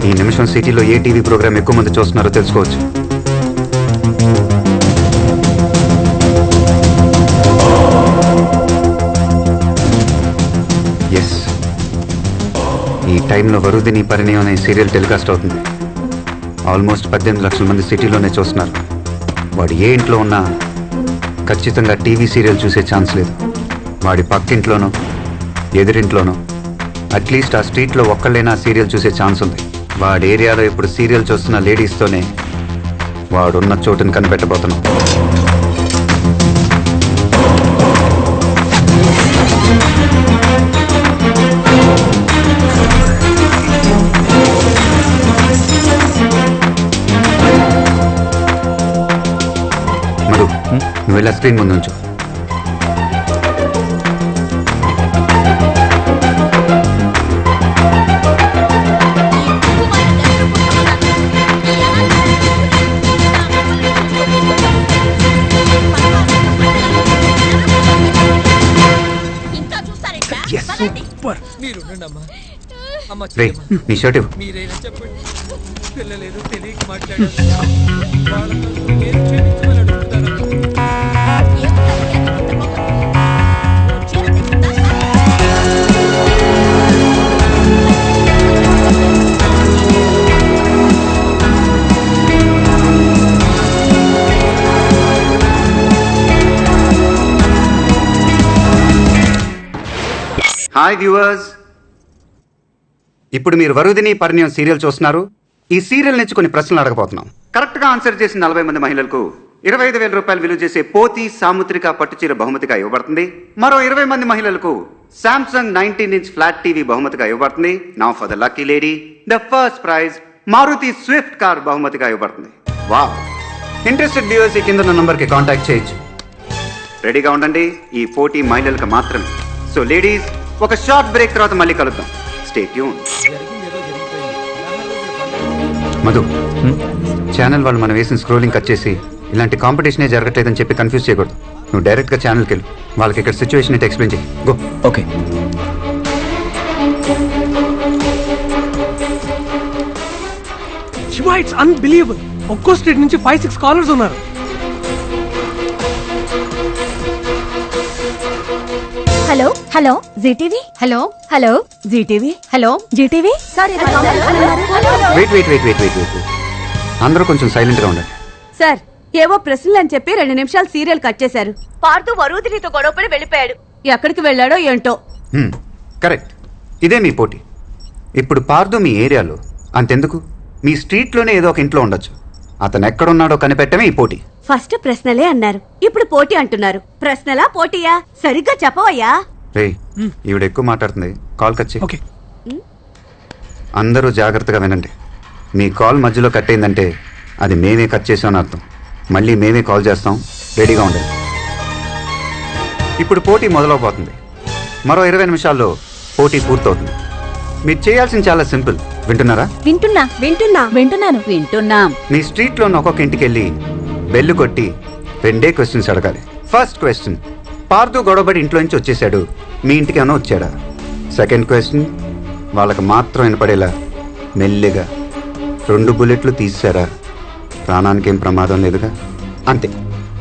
ఈ నిమిషం సిటీలో ఏ టీవీ ప్రోగ్రామ్ ఎక్కువ మంది చూస్తున్నారో తెలుసుకోవచ్చు. ఎస్, ఈ టైంలో వరుదిని పరిణయం అనే సీరియల్ టెలికాస్ట్ అవుతుంది. ఆల్మోస్ట్ 18 లక్షల మంది సిటీలోనే చూస్తున్నారు. వాడు ఏ ఇంట్లో ఉన్నా ఖచ్చితంగా టీవీ సీరియల్ చూసే ఛాన్స్ లేదు. వాడి పక్కింట్లోనో ఎదురింట్లోనో అట్లీస్ట్ ఆ స్ట్రీట్లో ఒక్కళ్ళైనా సీరియల్ చూసే ఛాన్స్ ఉంది. వాడి ఏరియాలో ఇప్పుడు సీరియల్ చూస్తున్న లేడీస్తోనే వాడున్న చోటుని కనిపెట్టబోతున్నాం. మధు, నువ్వు వెళ్ళా స్క్రీన్ ముందు ఉంచు. నీ షర్ట్ ఇవ్వు. మీరైనా చెప్పండి, పిల్లలేదో తెలియక మాట్లాడారు. వాళ్ళతో నేను క్షమించమని అడుగుతాను. హాయ్ వ్యూవర్స్, ఇప్పుడు మీరు వరుదిని పరిణయం సీరియల్ చూస్తున్నారు. ఈ సీరియల్ నుంచి కొన్ని ప్రశ్నలు అడగబోతున్నాం. కరెక్ట్గా ఆన్సర్ చేసిన 40 మంది మహిళలకు 25,000 రూపాయలు విలువ చేసే పోతి సాముద్రిక పట్టుచీర బహుమతిగా ఇవ్వబడుతుంది. మరో 20 మంది మహిళలకు శాంసంగ్ 19-inch ఫ్లాట్ టీవీ బహుమతిగా ఇవ్వబడుతుంది. Now for the lucky lady, the first prize Maruti swift car బహుమతిగా ఇవ్వబడుతుంది. వావ్! ఇంట్రెస్టెడ్ వ్యూవర్స్ ఈ కింద ఉన్న నంబర్కి కాంటాక్ట్ చేయొచ్చు. రెడీగా ఉండండి, ఈ పోటీ మహిళలకు మాత్రమే. సో లేడీస్, ఒక షార్ట్ బ్రేక్ తర్వాత మళ్ళీ కలుద్దాం. Stay tune. మధు, ఛానల్ వాళ్ళు మనం వేసిన స్క్రోలింగ్ కట్ చేసి ఇలాంటి కాంపిటీషనే జరగట్లేదని చెప్పి కన్ఫ్యూజ్ చేయకూడదు. నువ్వు డైరెక్ట్గా ఛానల్కి వెళ్ళు, వాళ్ళకి ఇక్కడ సిచ్యువేషన్ ఏంటి ఎక్స్ప్లెయిన్ చేయి. Go. Okay. Shiva, it's unbelievable. ఒక్కో స్ట్రీట్ నుంచి 5-6 కాలర్స్ ఉన్నారు. Hello hello GTV, hello hello GTV, hello GTV. Sorry wait wait wait wait wait wait అందరూ కొంచెం సైలెంట్గా ఉండండి. సార్, ఏవో ప్రశ్నలు అని చెప్పి 2 నిమిషాలు సీరియల్ కట్ చేశారు. పార్తూ వరుదినితో గొడవపడి వెళ్ళిపోయాడు. ఎక్కడికి వెళ్ళాడో ఏంటో. కరెక్ట్, ఇదే మీ పోటీ. ఇప్పుడు పార్దు మీ ఏరియాలో, అంతెందుకు మీ స్ట్రీట్లోనే ఏదో ఒక ఇంట్లో ఉండొచ్చు. అతను ఎక్కడున్నాడో కనిపెట్టమే ఈ పోటీ. ఫస్ట్ ప్రశ్నలే అన్నారు, ఇప్పుడు పోటీ అంటున్నారు. ప్రశ్నలా పోటీయా? సరిగ్గా చెప్పవయ్యా. రే, ఈవిడ ఎక్కువ మాట్లాడుతుంది, కాల్ కట్ చేయి. ఓకే. అందరూ జాగ్రత్తగా వినండి. మీ కాల్ మధ్యలో కట్ అయిందంటే అది మేమే కట్ చేసామని అర్థం. మళ్ళీ మేమే కాల్ చేస్తాం, రెడీగా ఉండండి. ఇప్పుడు పోటీ మొదలవబోతుంది. మరో 20 నిమిషాల్లో పోటీ పూర్తవుతుంది. మీరు చేయాల్సింది చాలా సింపుల్. వింటున్నారా? వింటున్నాం. మీ స్ట్రీట్లో ఉన్న ఒక్కొక్క ఇంటికి వెళ్ళి బెల్లు కొట్టి 2 క్వశ్చన్స్ అడగాలి. ఫస్ట్ క్వశ్చన్, పార్దు గొడవబడి ఇంట్లో నుంచి వచ్చేసాడు, మీ ఇంటికి ఏమైనా వచ్చాడా? సెకండ్ క్వశ్చన్, వాళ్ళకి మాత్రం వినపడేలా మెల్లిగా 2 బుల్లెట్లు తీసారా? ప్రాణానికి ఏం ప్రమాదం లేదుగా? అంతే.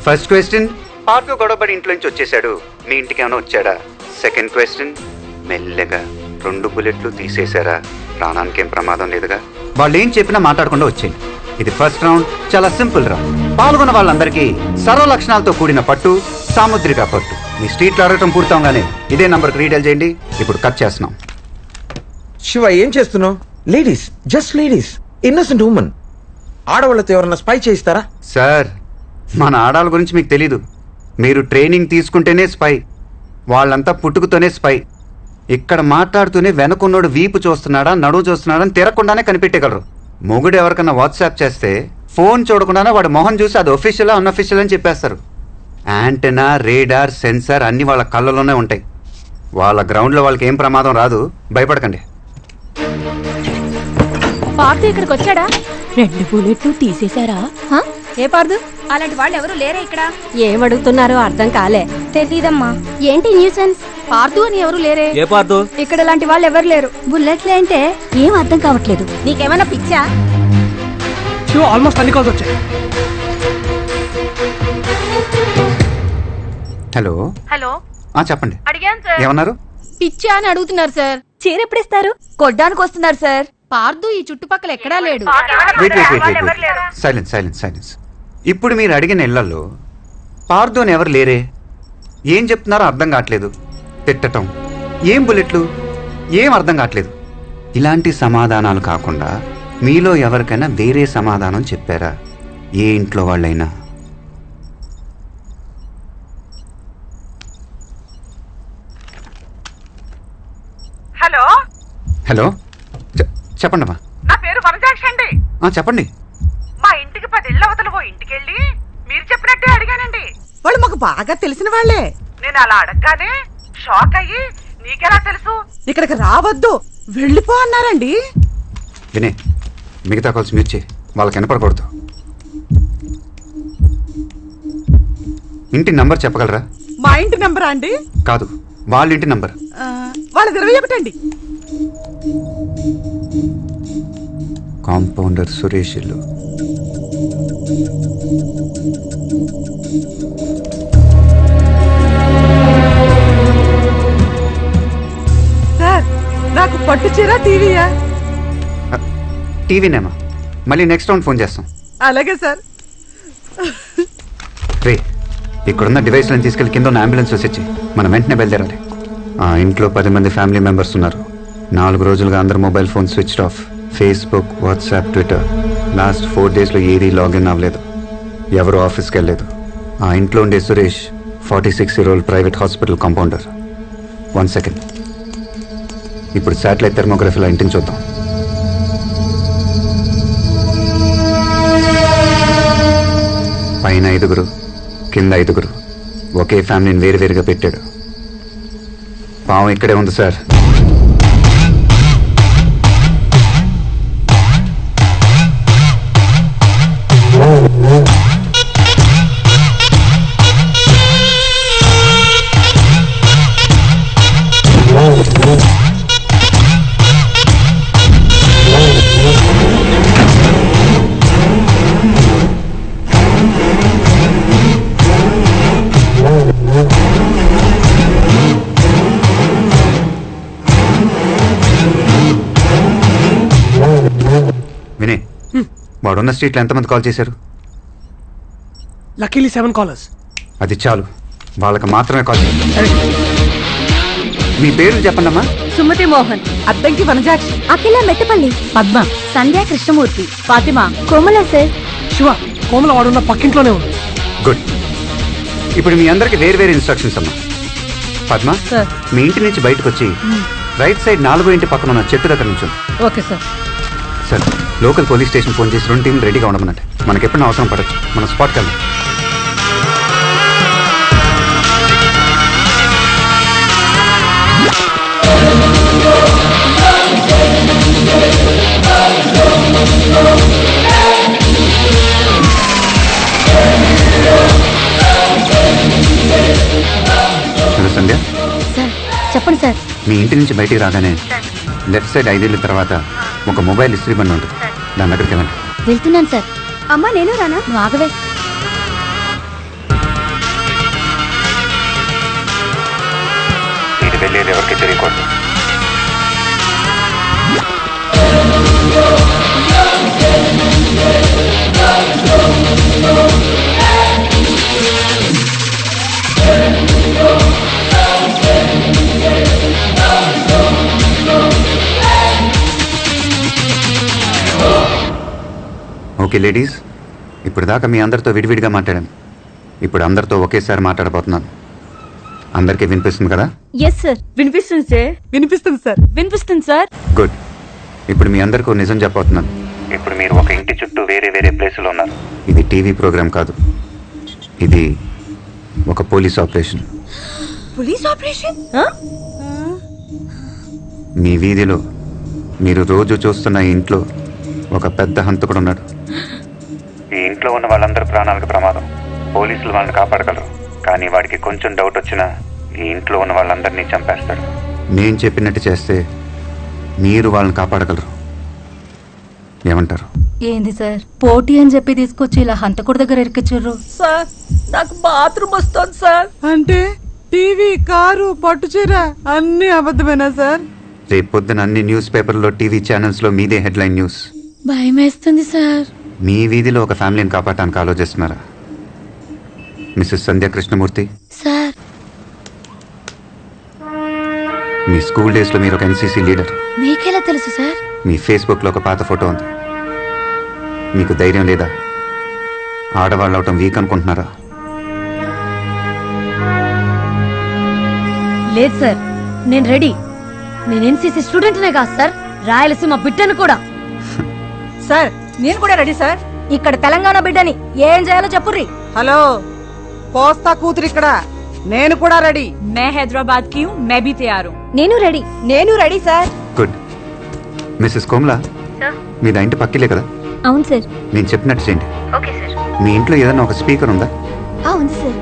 ఫస్ట్ క్వశ్చన్, పార్దు గొడవబడి ఇంట్లో నుంచి వచ్చేసాడు, మీ ఇంటికి ఏమైనా వచ్చాడా? సెకండ్ క్వశ్చన్, మెల్లగా 2 బుల్లెట్లు తీసేశారా? ప్రాణానికి ఏం ప్రమాదం లేదుగా? వాళ్ళు ఏం చెప్పినా మాట్లాడకుండా వచ్చేయండి. ఇది ఫస్ట్ రౌండ్, చాలా సింపుల్ రౌండ్. పాల్గొన్న వాళ్ళందరికీ సర్వ లక్షణాలతో కూడిన పట్టు, సాముద్రిక పట్టు. మీ స్ట్రీట్లో అడగటం పూర్తవగానే ఇదే నంబర్కి రీడైల్ చేయండి. ఇప్పుడు కట్ చేస్తున్నాం. శివ, ఏం చేస్తున్నావు? Ladies, just ladies, innocent women. ఆడవాళ్ళతో ఎవరన్నా స్పై చేయిస్తారా? సార్, మన ఆడాళ్ళ గురించి మీకు తెలీదు. మీరు ట్రైనింగ్ తీసుకుంటేనే స్పై. వాళ్ళంతా పుట్టుకతోనే స్పై. ఇక్కడ మాట్లాడుతూనే వెనకున్నోడు వీపు చూస్తున్నాడా నడువు చూస్తున్నాడా అని తిరగకుండానే కనిపెట్టగలరు. మొగుడు ఎవరికన్నా వాట్సాప్ చేస్తే ఫోన్ చూడకుండానే వాడు మొహం చూసి అది ఒఫీషియలా అన్అఫీషియల్ అని చెప్పేస్తారు. యాంటెనా, రేడార్, సెన్సార్ అన్నీ వాళ్ళ కళ్ళలోనే ఉంటాయి. వాళ్ళ గ్రౌండ్లో వాళ్ళకి ఏం ప్రమాదం రాదు, భయపడకండి. పార్తు ఇక్కడికి వచ్చాడా? 2 బుల్లెట్లు తీసేశారా? ఏ పార్దు? అలాంటి వాళ్ళు ఎవరు లేరా ఇక్కడ? ఏం అడుగుతున్నారో అర్థం కాలే. తెలీదమ్మా. ఏంటి న్యూసెన్స్? పార్దు అని ఎవరు లేరే? ఏ పార్దు? ఇక్కడ లాంటి వాళ్ళు ఎవరు లేరు. బుల్లెట్లే అంటే ఏం అర్థం కావట్లేదు. నీకేమైనా పిచ్చా? శివ ఆల్మోస్ట్ అన్ని కాల్స్ వచ్చాయి. హలో హలో, చెప్పండి, అడిగాను సార్. ఏమన్నారు? పిచ్చా అని అడుగుతున్నారు సార్. చీర ఎప్పుడిస్తారు? కొడ్డానికి వస్తున్నారు సార్. పార్దు ఈ చుట్టుపక్కల ఎక్కడా లేడు. సైలెన్స్. ఇప్పుడు మీరు అడిగిన ఇళ్లలో పార్దు అని ఎవరు లేరే? ఏం చెప్తున్నారో అర్థం కావట్లేదు. తిట్టటం, ఏం బుల్లెట్లు, ఏం అర్థం కావట్లేదు. ఇలాంటి సమాధానాలు కాకుండా మీలో ఎవరికైనా వేరే సమాధానం చెప్పారా? ఏ ఇంట్లో వాళ్ళైనా? హలో చెప్పండి అమ్మా. నా పేరు వనజాక్షి అండి. చెప్పండి. మా ఇంటికి 10 ఇళ్ళ అవతల ఓ ఇంటికెళ్ళి మీరు చెప్పినట్టే అడిగానండి. వాళ్ళు మాకు బాగా తెలిసిన వాళ్ళే. నేను అలా అడగగానే షాక్ అయ్యి నీకెలా తెలుసు? ఇక్కడికి రావద్దు, వెళ్ళిపో అన్నారండి. వినే, మిగతా కాల్స్ మ్యూట్ చేయి, వాళ్ళకి వినపడకూడదు. ఇంటి నంబర్ చెప్పగలరా? మా ఇంటి నెంబరా అండి? కాదు, వాళ్ళ ఇంటి నంబర్. వాళ్ళది 21 అండి. కాంపౌండర్ సురేష్ ఇల్లు. సార్, నాకు పట్టు చీర టీవీయా? టీవీనేమా? మళ్ళీ నెక్స్ట్ రౌండ్ ఫోన్ చేస్తాం. అలాగే సార్. రే, ఇక్కడున్న డివైస్లను తీసుకెళ్లి కింద ఉన్న అంబులెన్స్ వచ్చి మనం వెంటనే బయలుదేరాలి. ఆ ఇంట్లో 10 మంది ఫ్యామిలీ మెంబర్స్ ఉన్నారు. 4 రోజులుగా అందరు mobile phone switched off. Facebook, WhatsApp, Twitter last 4 డేస్లో ఏదీ లాగిన్ అవ్వలేదు. ఎవరు ఆఫీస్కి వెళ్ళలేదు. ఆ ఇంట్లో ఉండే Suresh 46-year-old private hospital compounder. 1 second, ఇప్పుడు శాటిలైట్ థెర్మోగ్రఫీలో ఇంటిని చూద్దాం. పైన 5, కింద 5. ఒకే ఫ్యామిలీని వేరువేరుగా పెట్టాడు. పావం ఇక్కడే ఉంది సార్. వినే, వాడున్న స్ట్రీట్లో ఎంతమంది కాల్ చేశారు? Luckily 7 callers. అది చాలు, వాళ్ళకి మాత్రమే కాల్ చేయండి. మీ పేర్లు చెప్పండి అమ్మా. సుమతి మోహన్, అద్దంకి వనజాక్షి, అఖిల మెట్టపల్లి, పద్మ, సంధ్యా కృష్ణమూర్తి, ఫాతిమా, కోమల సార్. శివ, కోమల వాడున్న పక్కింట్లోనే ఉంది. గుడ్. ఇప్పుడు మీ అందరికి వేరు ఇన్స్ట్రక్షన్స్ అమ్మా. పద్మ, సార్. మీ ఇంటి నుంచి బయటకు వచ్చి రైట్ సైడ్ 4వ ఇంటి పక్కన ఉన్న చెట్టు దగ్గర నుంచి. Okay sir. Sir, local police station phone చేసి 2 టీంలు రెడీగా ఉండమన్నట్టు. మనకి ఎప్పుడైనా అవసరం పడచ్చు, మనం స్పాట్కి వెళ్దాం. హలో సంధ్య. సార్ చెప్పండి సార్. మీ ఇంటి నుంచి బయటికి రాగానే లెఫ్ట్ సైడ్ 5 ఇళ్ళ తర్వాత ఒక మొబైల్ ఇస్త్రీ బండి ఉంటుంది, దాని దగ్గరికి వెళ్ళండి. వెళ్తున్నాను సార్. అమ్మా నేను రానా? నువ్వు ఆగవే. ఇది వెళ్ళేది ఎవరికి తెలియకూడదు. ఓకే లేడీస్, ఇప్పుడు దాకా మీ అందరితో విడివిడిగా మాట్లాడాను. ఇప్పుడు అందరితో ఒకేసారి మాట్లాడబోతున్నాను. అందరికీ వినిపిస్తుంది కదా? ఎస్ సార్, వినిపిస్తుంది సార్. వినిపిస్తుంది సార్. వినిపిస్తుంది సార్. గుడ్. ఇప్పుడు మీ అందరికీ నిజం చెప్పబోతున్నాను. ఇప్పుడు మీరు ఒక ఇంటి చుట్టూ వేరే ప్లేసులో ఉన్నారు. ఇది టీవీ ప్రోగ్రామ్ కాదు, ఇది ఒక పోలీస్ ఆపరేషన్. Police operation? మీ వీధిలో మీరు రోజు చూస్తున్న ఈ ఇంట్లో ఒక పెద్ద హంతకుడు ఉన్నాడు. ఈ ఇంట్లో ఉన్న వాళ్ళందరూ ప్రాణాలకు ప్రమాదం. పోలీసులు వాళ్ళని కాపాడగలరు, కానీ వాడికి కొంచెం డౌట్ వచ్చినా ఈ ఇంట్లో ఉన్న వాళ్ళందరినీ చంపేస్తాడు. నేను చెప్పినట్టు చేస్తే మీరు వాళ్ళని కాపాడగలరు. ఏమంటారు? ఏంది సార్, పోటీ అని చెప్పి తీసుకొచ్చి ఇలా హంతకుడి దగ్గర ఇరికిచ్చారు. సార్ నాకు బాత్రూమ్ వస్తుంది సార్. అంటే టీవీ, కారు, పట్టు చీర అన్ని అబద్ధమేనా సార్? రేపు పొద్దున అన్ని న్యూస్ పేపర్లో, టీవీ ఛానల్స్లో మీదే హెడ్లైన్ న్యూస్. భయం వేస్తుంది సార్. మీ వీధిలో ఒక ఫ్యామిలీని కాపాడటానికి ఆలోచిస్తున్నారా మిస్సెస్ సంధ్య కృష్ణమూర్తి? సార్ మీ స్కూల్ డేస్లో మీరు ఒక ఎన్సీసీ లీడర్. మీకెలా తెలుసు సార్? మీ ఫేస్బుక్లో ఒక పాత ఫోటో ఉంది. మీకు ధైర్యం లేదా? ఆడవాళ్ళు అవటం వీక్ అనుకుంటున్నారా? లేదు సార్, నేను రెడీ. నేను ఎన్సీసీ స్టూడెంట్నే కాదు సార్, రాయలసీమ బిడ్డను కూడా. సార్ నేను కూడా రెడీ సార్. ఇక్కడ తెలంగాణ బిడ్డని ఏం చేయాలో చెప్పుర్రి. హలో, పోస్తా కూతురు ఇక్కడ. నేను కూడా రెడీ. మే హైదరాబాద్ కి మే బి తయారు. నేను ready sir. Good. Mrs Komla, మీది ఇంటి పక్కిలే కదా? అవును సార్. నేను చెప్పినట్టు చేయండి. Okay sir. మీ ఇంట్లో ఏదైనా ఒక స్పీకర్ ఉందా? ఉంది సార్.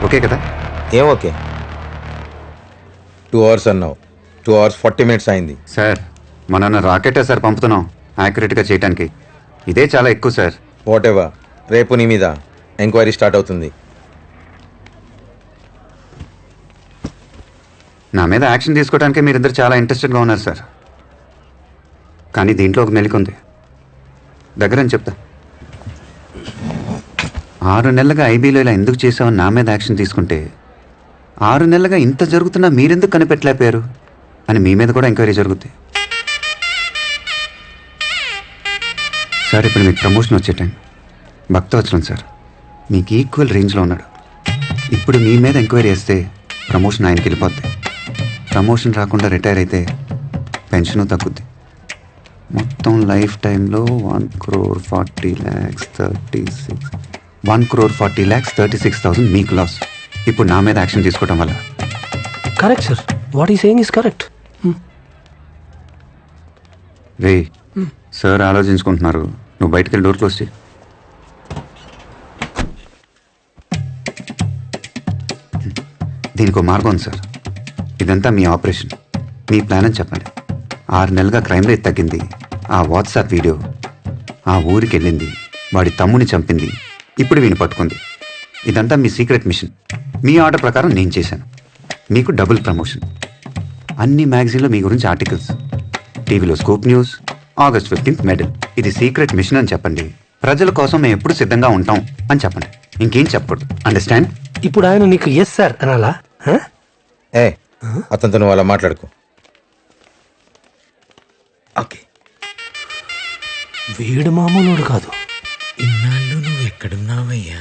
ఓకే కదా? ఏం ఓకే? 2 hours అన్నావు, 2 hours 40 minutes అయింది. సార్ మన రాకెటే సార్ పంపుతున్నాం యాక్యురేట్గా చేయడానికి. ఇదే చాలా ఎక్కువ సార్. వాట్ ఎవర్, రేపు నీ మీద ఎంక్వైరీ స్టార్ట్ అవుతుంది. నా మీద యాక్షన్ తీసుకోవడానికి మీరిద్దరు చాలా ఇంట్రెస్టెడ్గా ఉన్నారు సార్. కానీ దీంట్లో ఒక మెలిక ఉంది, దగ్గరని చెప్తా. 6 నెలలుగా ఐబీలో ఇలా ఎందుకు చేసావని నా మీద యాక్షన్ తీసుకుంటే 6 నెలలుగా ఇంత జరుగుతున్నా మీరెందుకు కనిపెట్టలేకపోయారు అని మీ మీద కూడా ఎంక్వైరీ జరుగుద్ది. సార్ ఇప్పుడు మీకు ప్రమోషన్ వచ్చే టైం. భక్తవత్సలం సార్ మీకు ఈక్వల్ రేంజ్లో ఉన్నాడు. ఇప్పుడు మీ మీద ఎంక్వైరీ చేస్తే ప్రమోషన్ ఆయనకి వెళ్ళిపోద్ది. ప్రమోషన్ రాకుండా రిటైర్ అయితే పెన్షను తగ్గుద్ది. మొత్తం లైఫ్ టైంలో 1,40,36,1,40,36,000 మీకు లాస్. ఇప్పుడు నా మీద యాక్షన్ తీసుకోవడం వల్ల. Correct sir, what he saying is correct. రే సార్ ఆలోచించుకుంటున్నారు, నువ్వు బయటకు వెళ్ళి డోర్ క్లోజ్ చేయి. దీనికి మార్గం ఉంది సార్. ఇదంతా మీ ఆపరేషన్, మీ ప్లాన్ అని చెప్పండి. 6 నెలలుగా క్రైమ్ రేట్ తగ్గింది. ఆ వాట్సాప్ వీడియో ఆ ఊరికి వెళ్ళింది, వాడి తమ్ముని చంపింది, ఇప్పుడు వీని పట్టుకుంది. ఇదంతా మీ సీక్రెట్ మిషన్. మీ ఆర్డర్ ప్రకారం నేను చేశాను. మీకు డబుల్ ప్రమోషన్. అన్ని మ్యాగజైన్లో మీ గురించి ఆర్టికల్స్, టీవీలో scoop news, August 15th medal. ఇది సీక్రెట్ మిషన్ అని చెప్పండి. ప్రజల కోసం మేము ఎప్పుడు సిద్ధంగా ఉంటాం అని చెప్పండి. ఇంకేం చెప్పకూడదు. అండర్స్టాండ్? ఇప్పుడు ఆయన నీకు ఎస్ సార్ అనాలా? ఏ అతనితో నువ్వు అలా మాట్లాడుకో. ఓకే, వీడు మామూలుడు కాదు. ఇన్నాళ్ళు నువ్వు ఎక్కడున్నావయ్యా?